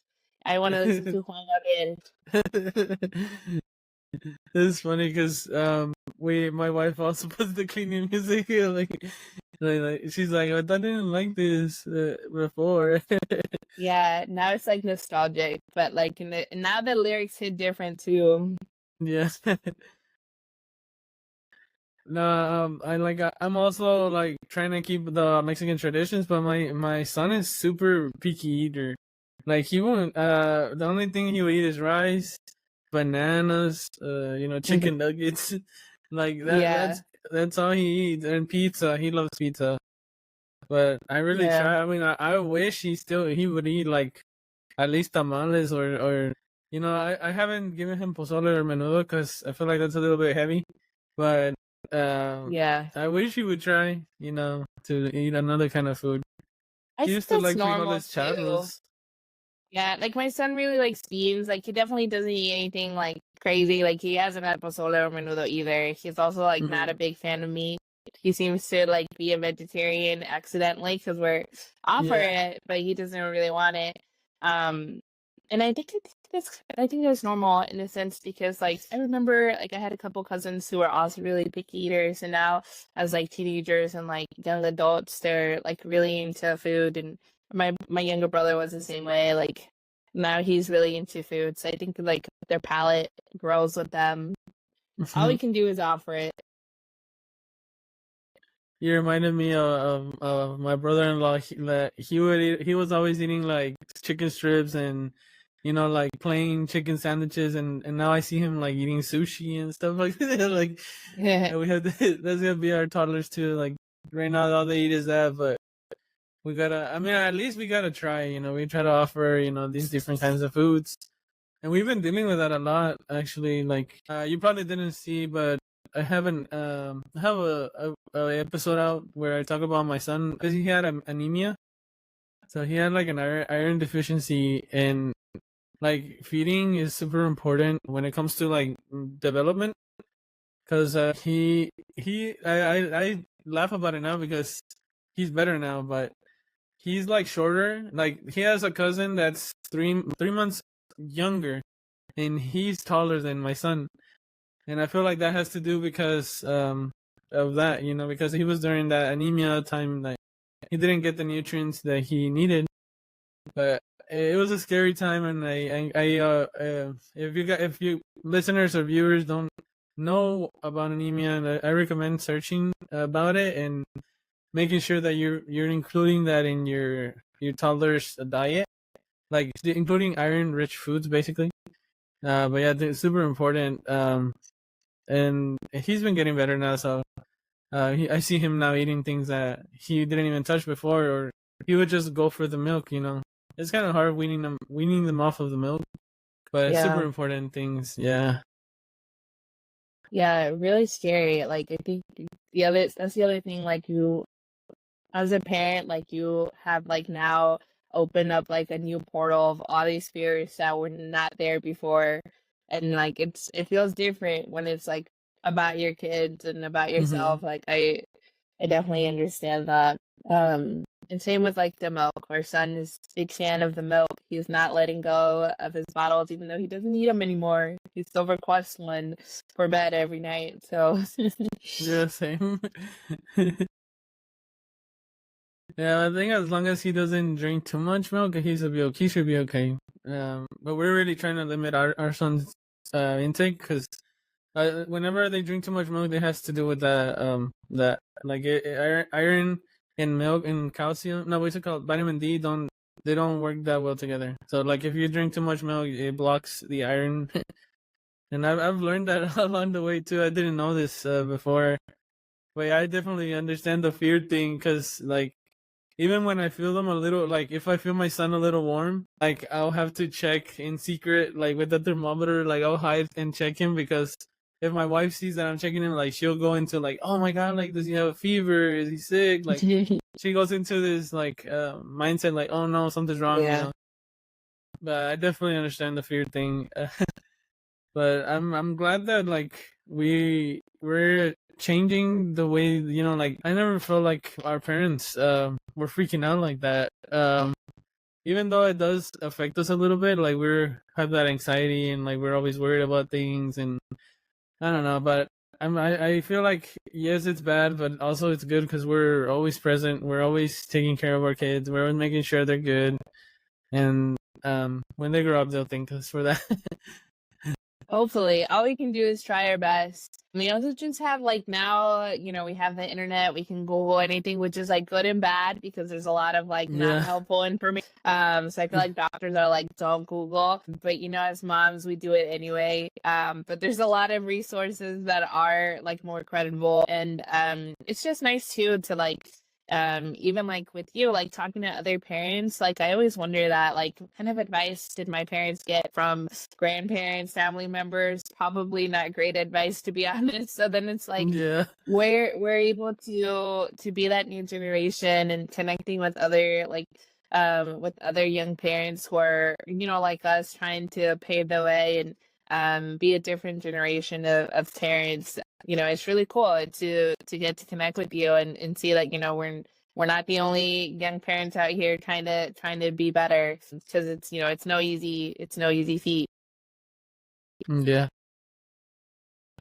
I want to listen to Juan Gabriel. It's funny because my wife also puts the cleaning music like she's like, I didn't like this before. Yeah, now it's like nostalgic, but like now the lyrics hit different too. Yeah. No, I'm also like trying to keep the Mexican traditions, but my son is super picky eater. Like he won't. The only thing he will eat is rice, bananas, chicken nuggets, like that. Yeah. That's all he eats, and pizza. He loves pizza. But I really try. I mean, I wish he would eat like at least tamales or I haven't given him pozole or menudo because I feel like that's a little bit heavy, but. I wish he would try, to eat another kind of food. I He think used to that's like normal frijoles too. charros. Yeah, like my son really likes beans. Like he definitely doesn't eat anything like crazy. Like he hasn't had pozole or menudo either. He's also like not a big fan of meat. He seems to like be a vegetarian accidentally because we're offering it, but he doesn't really want it. And I think that's normal in a sense because like I remember like I had a couple cousins who were also really picky eaters, and now as like teenagers and like young adults, they're like really into food and My younger brother was the same way. Like now he's really into food. So I think like their palate grows with them. All we can do is offer it. You reminded me of my brother-in-law. He was always eating like chicken strips and like plain chicken sandwiches, and now I see him like eating sushi and stuff like that. Like we have that's gonna be our toddlers too. Like right now, all they eat is that, but we gotta. I mean, at least we gotta try. We try to offer these different kinds of foods, and we've been dealing with that a lot actually. Like you probably didn't see, but I haven't I have a episode out where I talk about my son because he had anemia, so he had like an iron deficiency, and like feeding is super important when it comes to like development. Because I laugh about it now because he's better now, but he's like shorter. Like he has a cousin that's three months younger, and he's taller than my son. And I feel like that has to do because of that, because he was during that anemia time, like he didn't get the nutrients that he needed. But it was a scary time, and if you listeners or viewers don't know about anemia, I recommend searching about it and making sure that you're including that in your toddler's diet, like including iron rich foods basically. But yeah, it's super important. And he's been getting better now, so I see him now eating things that he didn't even touch before, or he would just go for the milk. It's kind of hard weaning them off of the milk, but it's super important things. Yeah. Yeah, really scary. Like I think that's the other thing. Like you, as a parent, like you have like now opened up like a new portal of all these fears that were not there before, and like it feels different when it's like about your kids and about yourself. Like I definitely understand that. And same with like the milk. Our son is a big fan of the milk. He's not letting go of his bottles, even though he doesn't need them anymore. He still requests one for bed every night. So Yeah, same. Yeah, I think as long as he doesn't drink too much milk, he should be okay. But we're really trying to limit our son's intake because whenever they drink too much milk, it has to do with that like iron and milk and calcium. No, what's it called? Vitamin D they don't work that well together. So like if you drink too much milk, it blocks the iron. And I've learned that along the way too. I didn't know this before, but I definitely understand the fear thing because like even when I feel them a little, like if I feel my son a little warm, like I'll have to check in secret, like with the thermometer, like I'll hide and check him because if my wife sees that I'm checking him, like she'll go into like, oh my god, like does he have a fever? Is he sick? Like she goes into this like mindset, like oh no, something's wrong. But I definitely understand the fear thing. But I'm glad that like we're changing the way like I never felt like our parents were freaking out like that. Even though it does affect us a little bit, like we're have that anxiety and like we're always worried about things, and I don't know, but I feel like yes it's bad, but also it's good because we're always present, we're always taking care of our kids, we're always making sure they're good, and when they grow up they'll thank us for that. hopefully, all we can do is try our best. We also just have like now, we have the internet. We can Google anything, which is like good and bad because there's a lot of like not helpful information. So I feel like doctors are like, don't Google, but as moms, we do it anyway. But there's a lot of resources that are like more credible, and it's just nice too to like even like with you, like talking to other parents, like I always wonder that, like, what kind of advice did my parents get from grandparents, family members? Probably not great advice, to be honest. So then it's like, we're able to be that new generation and connecting with other with other young parents who are like us, trying to pave the way and be a different generation of parents. It's really cool to get to connect with you and see that we're not the only young parents out here trying to be better, because it's no easy feat. Yeah.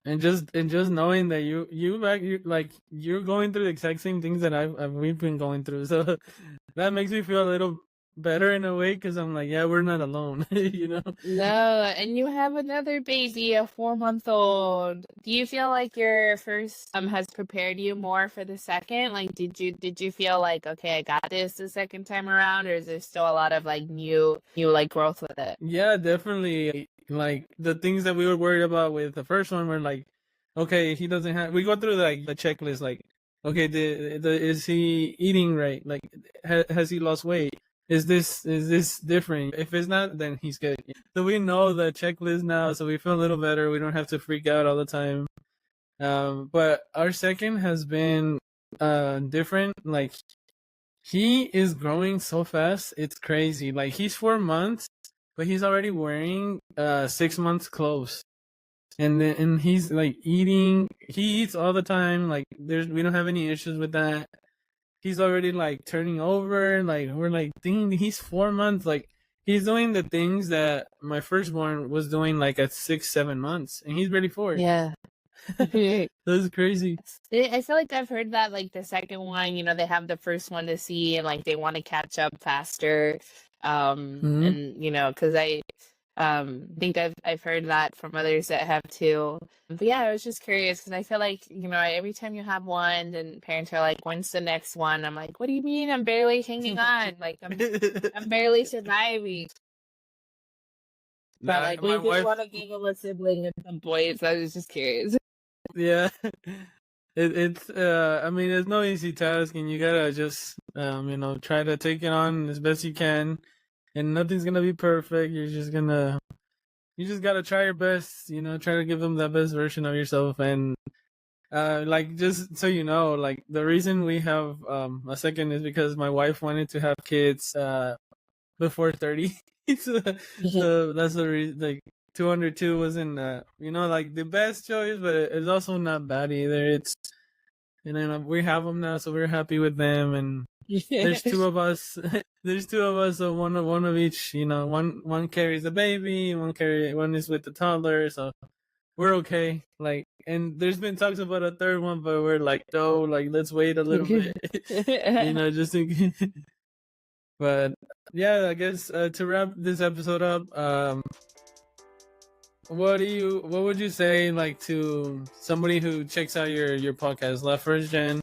and just knowing that you're going through the exact same things that we've been going through, so that makes me feel a little better in a way, because I'm like, yeah, we're not alone. No, and you have another baby, a 4-month-old. Do you feel like your first has prepared you more for the second? Like, did you feel like, okay, I got this the second time around, or is there still a lot of like new like growth with it? Yeah, definitely. Like the things that we were worried about with the first one were like, okay, he doesn't have. We go through like the checklist, like, okay, is he eating right? Like, has he lost weight? Is this different? If it's not, then he's good. So we know the checklist now, so we feel a little better. We don't have to freak out all the time. But our second has been different. Like, he is growing so fast, it's crazy. Like, he's 4 months, but he's already wearing 6 months clothes. And he's like eating. He eats all the time. Like, we don't have any issues with that. He's already like turning over. Like, we're like, dang, he's 4 months. Like, he's doing the things that my firstborn was doing like at 6, 7 months, and he's barely 4. Yeah. That's crazy. I feel like I've heard that like the second one, they have the first one to see and like they want to catch up faster. Mhm. And because I think I've heard that from others that have too. But yeah, I was just curious because I feel like, every time you have one, then parents are like, when's the next one? I'm like, what do you mean? I'm barely hanging on. Like I'm barely surviving. But like we my just wife, want to giggle a sibling at some point, so I was just curious. yeah. It's I mean, it's no easy task, and you gotta just try to take it on as best you can, and nothing's gonna be perfect. You just gotta try your best, try to give them the best version of yourself. And like, just so you know, like, the reason we have a second is because my wife wanted to have kids before 30. So that's the reason. Like, 202 wasn't like the best choice, but it's also not bad either. And then we have them now, so we're happy with them. And there's two of us. There's two of us, so one of each. One carries the baby, one is with the toddler, so we're okay. Like, and there's been talks about a third one, but we're like, no, like, let's wait a little bit. Just in case. But yeah, I guess to wrap this episode up, what would you say, like, to somebody who checks out your podcast, La First Gen?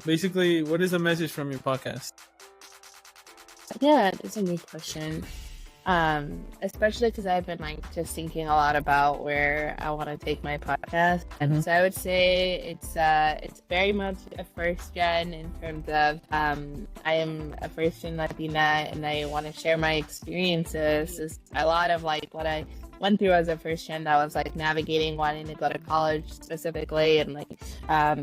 Basically, what is the message from your podcast? Yeah, that's a good question. Especially because I've been like just thinking a lot about where I want to take my podcast. And so I would say it's very much a first gen in terms of I am a first gen Latina and I want to share my experiences. It's a lot of like what I went through as a first gen that was like navigating wanting to go to college specifically and like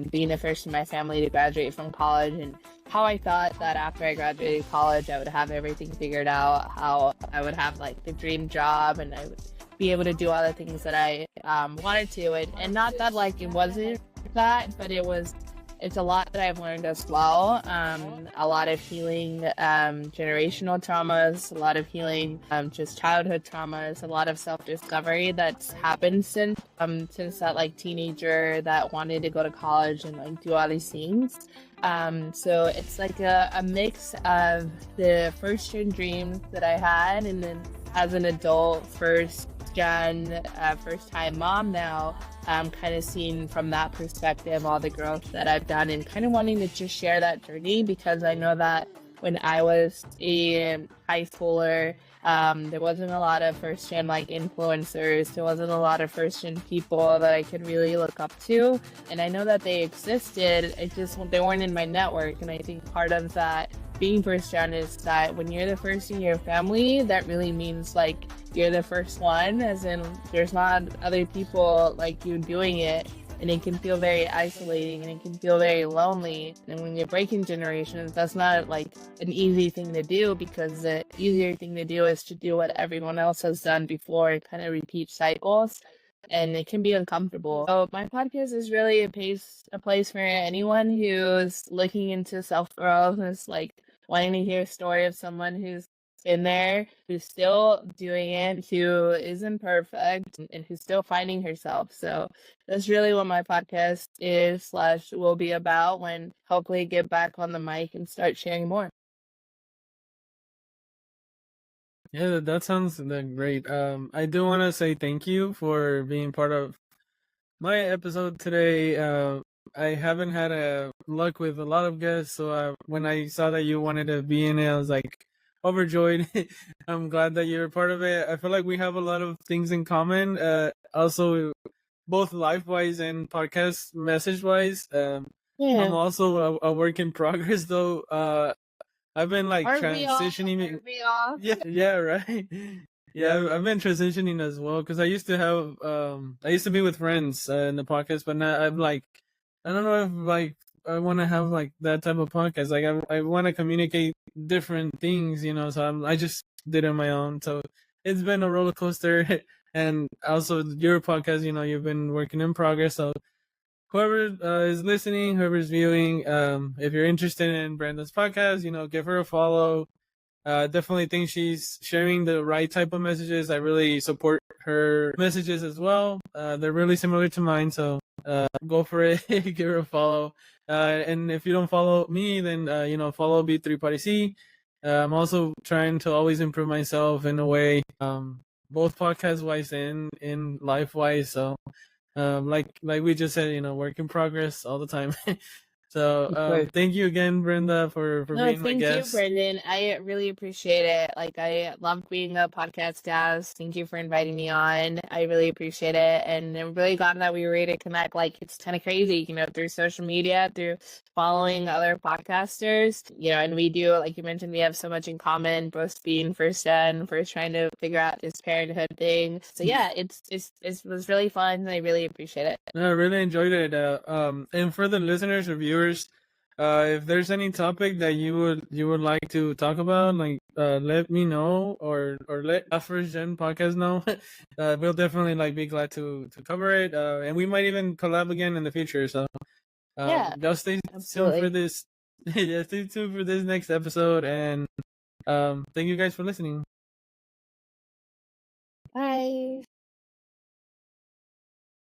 being the first in my family to graduate from college, and how I thought that after I graduated college I would have everything figured out, how I would have like the dream job and I would be able to do all the things that I wanted to, and not that like it wasn't that, but it's a lot that I've learned as well. A lot of healing generational traumas, a lot of healing just childhood traumas, a lot of self-discovery that's happened since that like teenager that wanted to go to college and like do all these things. So it's like a mix of the first gen dreams that I had, and then as an adult first time mom now, kind of seeing from that perspective all the growth that I've done and kind of wanting to just share that journey, because I know that when I was a high schooler, there wasn't a lot of first gen like influencers, there wasn't a lot of first gen people that I could really look up to, and I know that they existed, they weren't in my network. And I think part of that being first gen is that when you're the first in your family, that really means like you're the first one, as in there's not other people like you doing it, and it can feel very isolating and it can feel very lonely. And when you're breaking generations, that's not like an easy thing to do, because the easier thing to do is to do what everyone else has done before and kind of repeat cycles, and it can be uncomfortable. So my podcast is really a place for anyone who's looking into self-growth and is like wanting to hear a story of someone who's in there, who's still doing it, who isn't perfect, and who's still finding herself. So that's really what my podcast is slash will be about when hopefully get back on the mic and start sharing more. Yeah, that sounds great. I do want to say thank you for being part of my episode today. I haven't had a luck with a lot of guests, so when I saw that you wanted to be in it, I was like overjoyed. I'm glad that you're part of it. I feel like we have a lot of things in common. Also, both life wise and podcast message wise. I'm also a work in progress, though. I've been like Aren't we all? transitioning. Aren't we all? Yeah, right. Yeah, I've been transitioning as well because I used to have I used to be with friends in the podcast, but now I'm like I don't know if like I want to have like that type of podcast. Like I want to communicate different things, you know. So I just did it on my own. So it's been a roller coaster, and also your podcast, you know, you've been working in progress. So whoever is listening, whoever's viewing, if you're interested in Brenda's podcast, you know, give her a follow. Definitely think she's sharing the right type of messages. I really support her messages as well. They're really similar to mine, so go for it. Give her a follow. And if you don't follow me, then you know, follow B3 Party C. I'm also trying to always improve myself in a way, both podcast wise and in life wise. So like we just said, you know, work in progress all the time. So thank you again, Brenda, for No, being my thank you, guest. Brendan. I really appreciate it. Like, I loved being a podcast guest. Thank you for inviting me on. I really appreciate it. And I'm really glad that we were able to connect. Like, it's kind of crazy, you know, through social media, through following other podcasters, you know, and we do, like you mentioned, we have so much in common, both being first gen, first trying to figure out this parenthood thing. So yeah, it was really fun. And I really appreciate it. No, I really enjoyed it. And for the listeners or viewers, if there's any topic that you would like to talk about, like let me know or let First Gen Podcast know. We'll definitely like be glad to cover it. And we might even collab again in the future. So Yeah, just stay tuned for this. Yeah, stay tuned for this next episode. And thank you guys for listening. Bye.